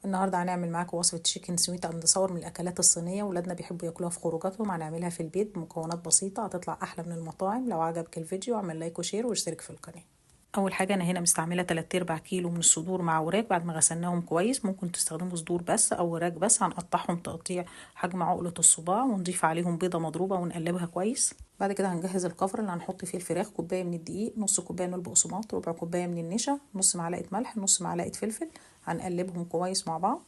النهارده هنعمل معاكم وصفه تشيكن سويت اند صور من الاكلات الصينيه. ولادنا بيحبوا ياكلوها في خروجاتهم. هنعملها في البيت بمكونات بسيطه هتطلع احلى من المطاعم. لو عجبك الفيديو اعمل لايك وشير واشترك في القناه. اول حاجه انا هنا مستعمله 3/4 كيلو من الصدور مع وراك بعد ما غسلناهم كويس. ممكن تستخدموا صدور بس او وراك بس. هنقطعهم تقطيع حجم عقله الصباع ونضيف عليهم بيضه مضروبه ونقلبها كويس. بعد كده هنجهز الكفر اللي هنحط فيه الفراخ. كوبايه من الدقيق، نص كوبايه من البقسماط، ربع كوبايه من النشا، نص معلقه ملح، نص معلقه فلفل. هنقلبهم كويس مع بعض.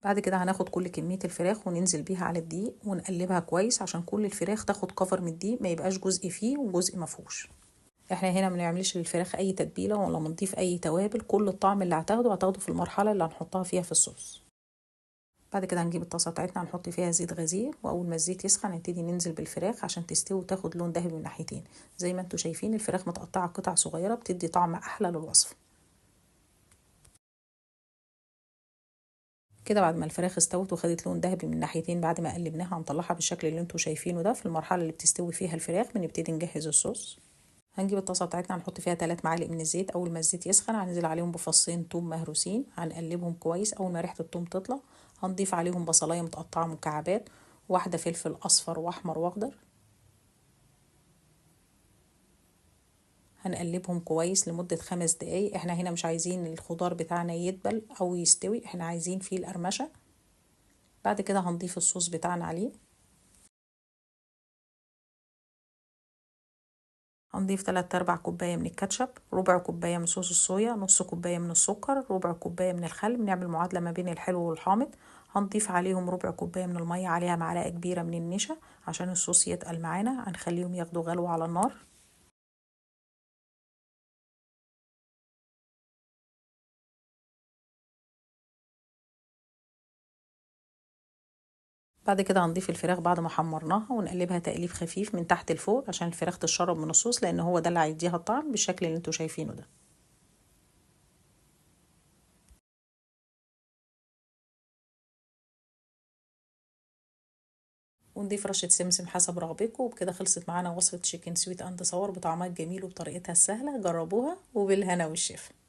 بعد كده هناخد كل كمية الفراخ وننزل بيها على الدقيق ونقلبها كويس عشان كل الفراخ تاخد كفر من الدقيق، ما يبقاش جزء فيه وجزء مفهوش. احنا هنا ما بنعملش للفراخ اي تتبيله ولا بنضيف اي توابل. كل الطعم اللي هتاخده في المرحله اللي هنحطها فيها في الصوص. بعد كده هنجيب الطاسه بتاعتنا هنحط فيها زيت غزير، واول ما الزيت يسخن نبتدي ننزل بالفراخ عشان تستوي وتاخد لون ذهبي من ناحيتين. زي ما انتم شايفين الفراخ متقطعه قطع صغيره بتدي طعم احلى للوصفه. كده بعد ما الفراخ استوت وخدت لون ذهبي من ناحيتين بعد ما قلبناها هنطلعها بالشكل اللي انتوا شايفينه ده. في المرحله اللي بتستوي فيها الفراخ بنبتدي نجهز الصوص. هنجيب الطاسه بتاعتنا هنحط فيها 3 معالق من الزيت. اول ما الزيت يسخن هننزل عليهم بفصين توم مهروسين. هنقلبهم كويس. اول ما ريحه التوم تطلع هنضيف عليهم بصلايه متقطعه مكعبات، واحده فلفل اصفر واحمر واخضر. هنقلبهم كويس لمده 5 دقايق. احنا هنا مش عايزين الخضار بتاعنا يدبل او يستوي، احنا عايزين فيه القرمشه. بعد كده هنضيف الصوص بتاعنا عليه. هنضيف 3/4 كوباية من الكاتشب، ربع كوباية من صوص الصويا، نص كوباية من السكر، ربع كوباية من الخل. بنعمل معادلة ما بين الحلو والحامض. هنضيف عليهم ربع كوباية من المية، عليها معلقة كبيرة من النشا عشان الصوص يتقل معانا. هنخليهم ياخدوا غلوة على النار. بعد كده هنضيف الفراخ بعد ما حمرناها ونقلبها تقليب خفيف من تحت لفوق عشان الفراخ تشرب من الصوص، لان هو ده اللي هيديها الطعم بالشكل اللي انتوا شايفينه ده. ونضيف رشة سمسم حسب رغبتكم. وبكده خلصت معانا وصفة تشيكن سويت اند صور بطعمها الجميل وبطريقتها السهلة. جربوها وبالهنا والشفا.